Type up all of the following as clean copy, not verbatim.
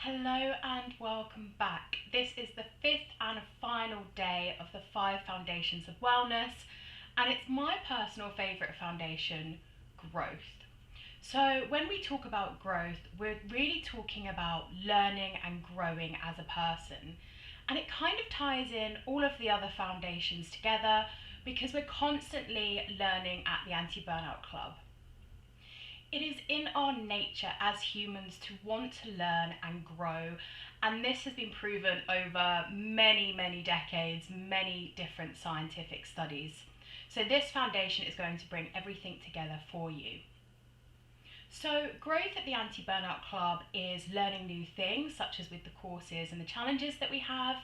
Hello and welcome back. This is the fifth and final day of the 5 foundations of wellness, and it's my personal favourite foundation, growth. So when we talk about growth, we're really talking about learning and growing as a person. And it kind of ties in all of the other foundations together because we're constantly learning at the Anti-Burnout Club. It is in our nature as humans to want to learn and grow, and this has been proven over many decades, many different scientific studies. So this foundation is going to bring everything together for you. So growth at the Anti-Burnout Club is learning new things, such as with the courses and the challenges that we have.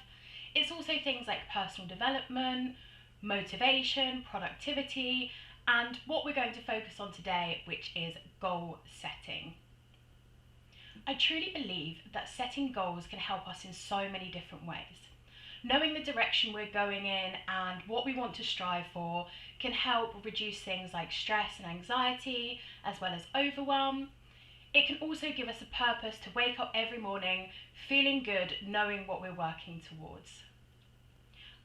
It's also things like personal development, motivation, productivity, and what we're going to focus on today, which is goal setting. I truly believe that setting goals can help us in so many different ways. Knowing the direction we're going in and what we want to strive for can help reduce things like stress and anxiety, as well as overwhelm. It can also give us a purpose to wake up every morning feeling good, knowing what we're working towards.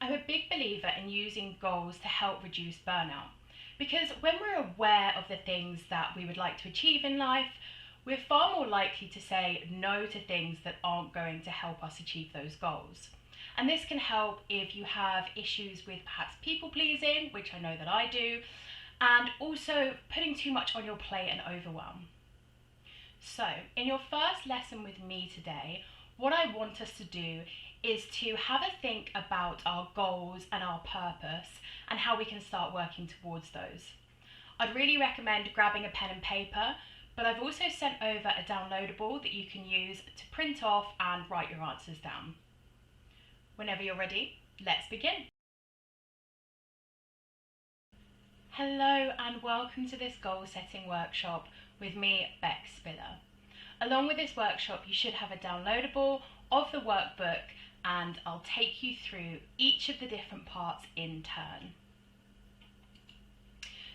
I'm a big believer in using goals to help reduce burnout. Because when we're aware of the things that we would like to achieve in life, we're far more likely to say no to things that aren't going to help us achieve those goals. And this can help if you have issues with perhaps people pleasing, which I know that I do, and also putting too much on your plate and overwhelm. So, in your first lesson with me today, what I want us to do is to have a think about our goals and our purpose and how we can start working towards those. I'd really recommend grabbing a pen and paper, but I've also sent over a downloadable that you can use to print off and write your answers down. Whenever you're ready, let's begin. Hello and welcome to this goal setting workshop with me, Beck Spiller. Along with this workshop, you should have a downloadable of the workbook, and I'll take you through each of the different parts in turn.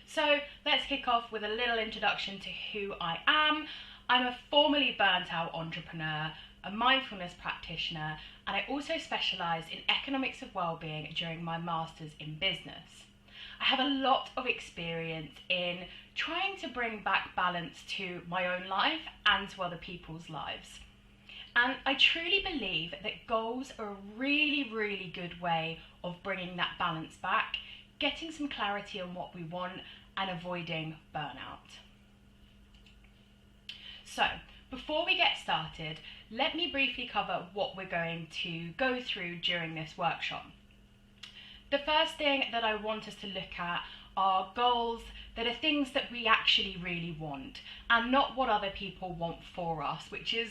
So let's kick off with a little introduction to who I am. I'm a formerly burnt out entrepreneur, a mindfulness practitioner, and I also specialise in economics of wellbeing during my Masters in Business. I have a lot of experience in trying to bring back balance to my own life and to other people's lives. And I truly believe that goals are a really good way of bringing that balance back, getting some clarity on what we want and avoiding burnout. So, before we get started, let me briefly cover what we're going to go through during this workshop. The first thing that I want us to look at are goals that are things that we actually really want and not what other people want for us, which is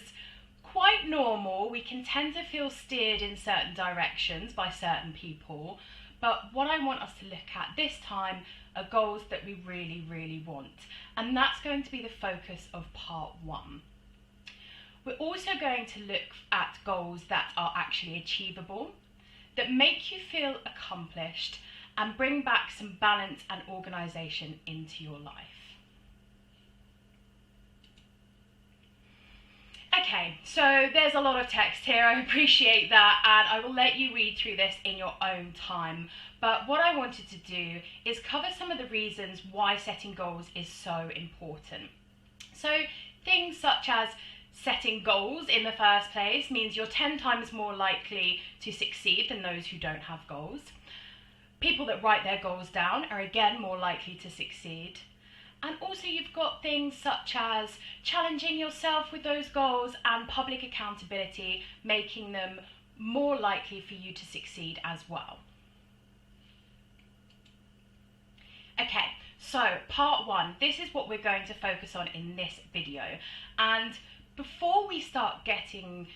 quite normal. We can tend to feel steered in certain directions by certain people, but what I want us to look at this time are goals that we really want, and that's going to be the focus of part 1. We're also going to look at goals that are actually achievable, that make you feel accomplished and bring back some balance and organisation into your life. Okay, so there's a lot of text here, I appreciate that, and I will let you read through this in your own time. But what I wanted to do is cover some of the reasons why setting goals is so important. So things such as setting goals in the first place means you're 10 times more likely to succeed than those who don't have goals. People that write their goals down are again more likely to succeed. And also you've got things such as challenging yourself with those goals and public accountability, making them more likely for you to succeed as well. Okay, so part 1, this is what we're going to focus on in this video. And before we start getting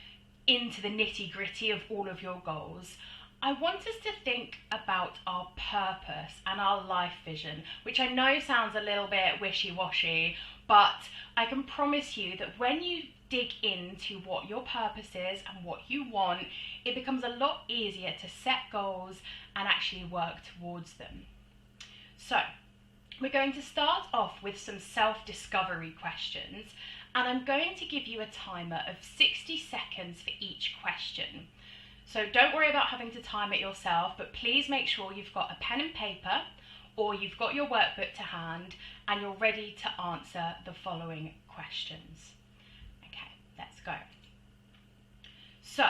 into the nitty-gritty of all of your goals, I want us to think about our purpose and our life vision, which I know sounds a little bit wishy-washy, but I can promise you that when you dig into what your purpose is and what you want, it becomes a lot easier to set goals and actually work towards them. So, We're going to start off with some self-discovery questions, and I'm going to give you a timer of 60 seconds for each question. So don't worry about having to time it yourself, but please make sure you've got a pen and paper or you've got your workbook to hand and you're ready to answer the following questions. Okay, let's go. So,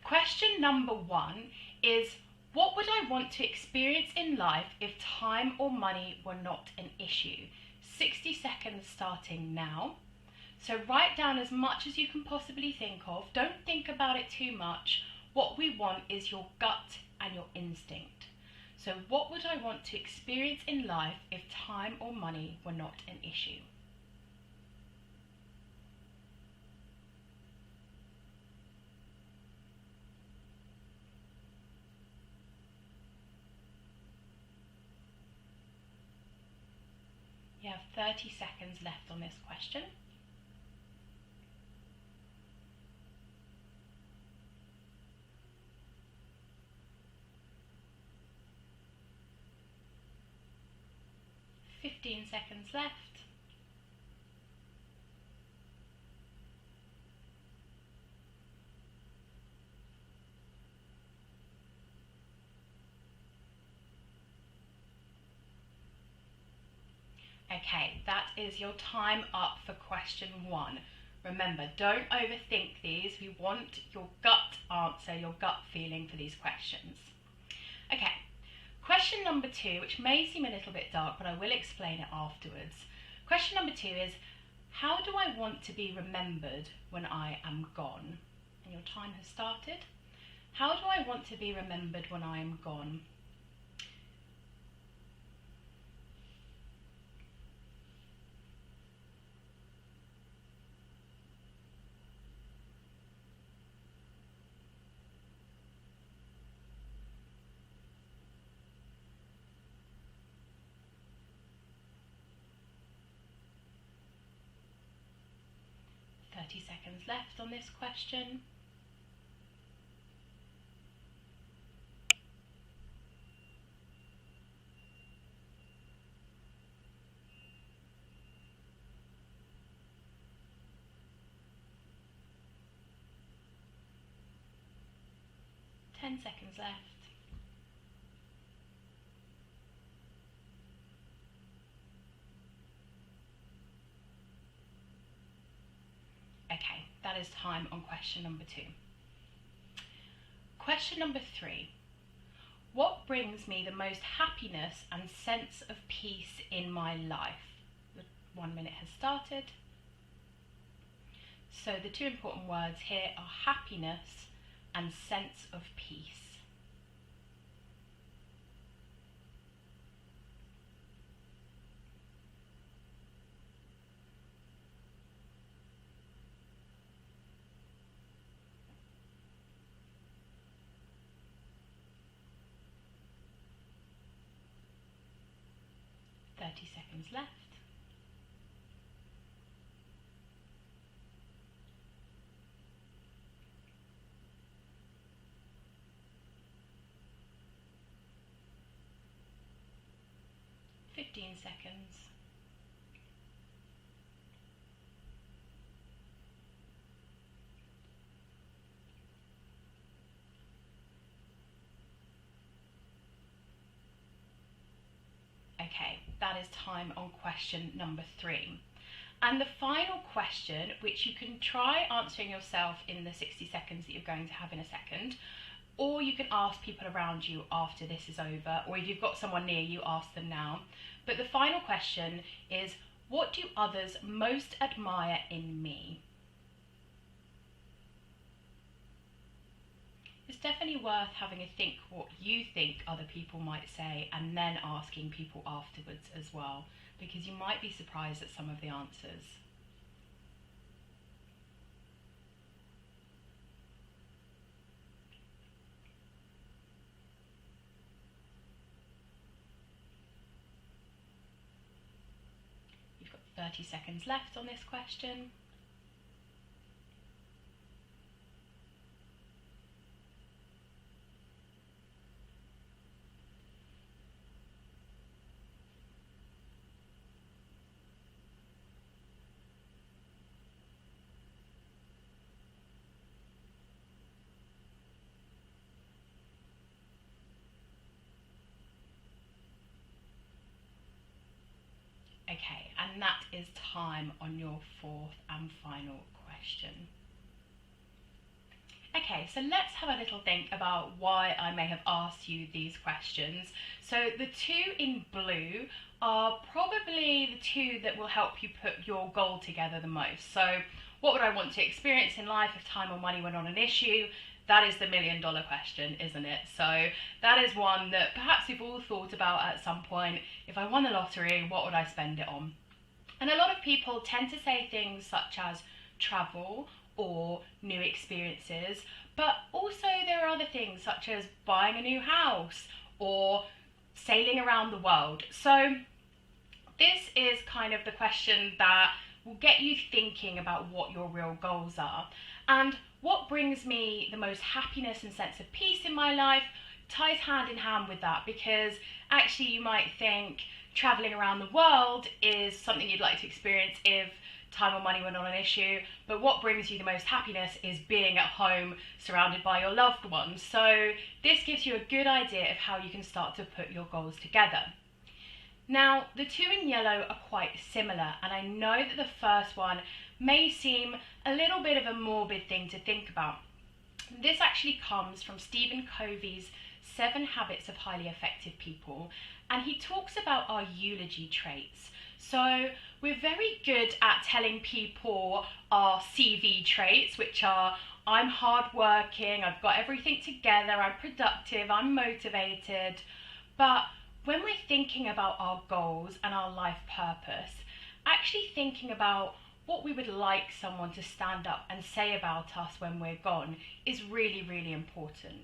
question number 1 is, what would I want to experience in life if time or money were not an issue? 60 seconds starting now. So write down as much as you can possibly think of. Don't think about it too much. What we want is your gut and your instinct. So what would I want to experience in life if time or money were not an issue? You have 30 seconds left on this question. Fifteen seconds left. Okay, that is your time up for question 1. Remember, don't overthink these. We want your gut answer, your gut feeling for these questions. Okay, question number 2, which may seem a little bit dark, but I will explain it afterwards. Question number 2 is, how do I want to be remembered when I am gone? And your time has started. How do I want to be remembered when I am gone? Seconds left on this question. Ten seconds left. Okay, that is time on question number 2. Question number 3. What brings me the most happiness and sense of peace in my life? The 1 minute has started. So the 2 important words here are happiness and sense of peace. Seconds left. Fifteen seconds. Okay, that is time on question number 3. And the final question, which you can try answering yourself in the 60 seconds that you're going to have in a second, or you can ask people around you after this is over, or if you've got someone near you, ask them now. But the final question is, what do others most admire in me? It's definitely worth having a think what you think other people might say and then asking people afterwards as well, because you might be surprised at some of the answers. You've got 30 seconds left on this question. and that is time on your fourth and final question. Okay, so let's have a little think about why I may have asked you these questions. So the two in blue are probably the two that will help you put your goal together the most. So what would I want to experience in life if time or money were not an issue? That is the $1 million question, isn't it? So that is one that perhaps we've all thought about at some point. If I won the lottery, what would I spend it on? And a lot of people tend to say things such as travel or new experiences, but also there are other things such as buying a new house or sailing around the world. So this is kind of the question that will get you thinking about what your real goals are. And what brings me the most happiness and sense of peace in my life ties hand in hand with that, because actually you might think traveling around the world is something you'd like to experience if time or money were not an issue, but what brings you the most happiness is being at home surrounded by your loved ones. So this gives you a good idea of how you can start to put your goals together. Now, the two in yellow are quite similar, and I know that the first one may seem a little bit of a morbid thing to think about. This actually comes from Stephen Covey's 7 Habits of Highly Effective People, and he talks about our eulogy traits. So we're very good at telling people our CV traits, which are I'm hardworking, I've got everything together, I'm productive, I'm motivated. But when we're thinking about our goals and our life purpose, actually thinking about what we would like someone to stand up and say about us when we're gone is really, really important.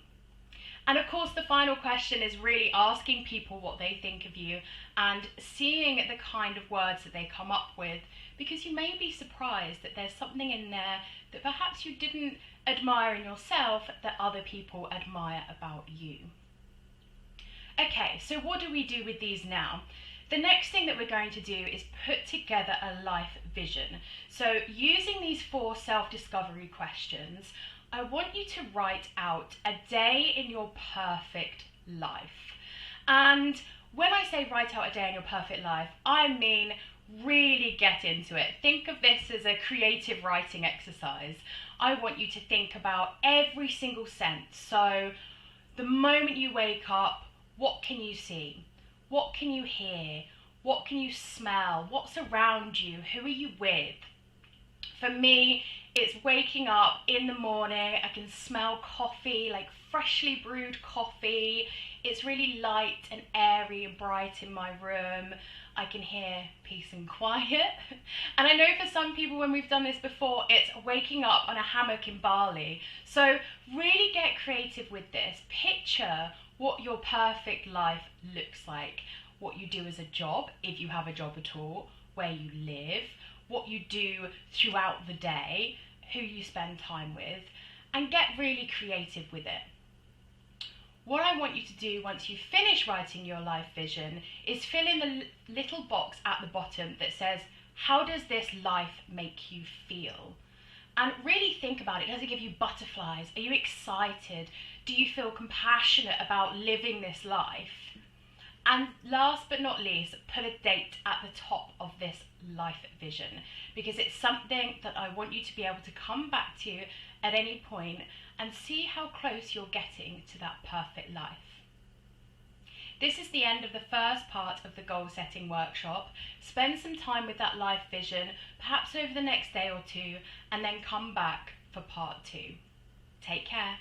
And of course, the final question is really asking people what they think of you and seeing the kind of words that they come up with, because you may be surprised that there's something in there that perhaps you didn't admire in yourself that other people admire about you. Okay, so what do we do with these now? The next thing that we're going to do is put together a life vision. So using these 4 self-discovery questions, I want you to write out a day in your perfect life. And when I say write out a day in your perfect life, I mean really get into it. Think of this as a creative writing exercise. I want you to think about every single sense. So the moment you wake up, what can you see? What can you hear? What can you smell? What's around you? Who are you with? For me, it's waking up in the morning. I can smell coffee, like freshly brewed coffee. It's really light and airy and bright in my room. I can hear peace and quiet. And I know for some people, when we've done this before, it's waking up on a hammock in Bali. So really get creative with this. Picture what your perfect life looks like, what you do as a job, if you have a job at all, where you live, what you do throughout the day, who you spend time with, and get really creative with it. What I want you to do once you finish writing your life vision is fill in the little box at the bottom that says, how does this life make you feel? And really think about it. Does it give you butterflies? Are you excited? Do you feel compassionate about living this life? And last but not least, put a date at the top of this life vision, because it's something that I want you to be able to come back to at any point and see how close you're getting to that perfect life. This is the end of the first part of the goal setting workshop. Spend some time with that life vision, perhaps over the next day or two, and then come back for part 2. Take care.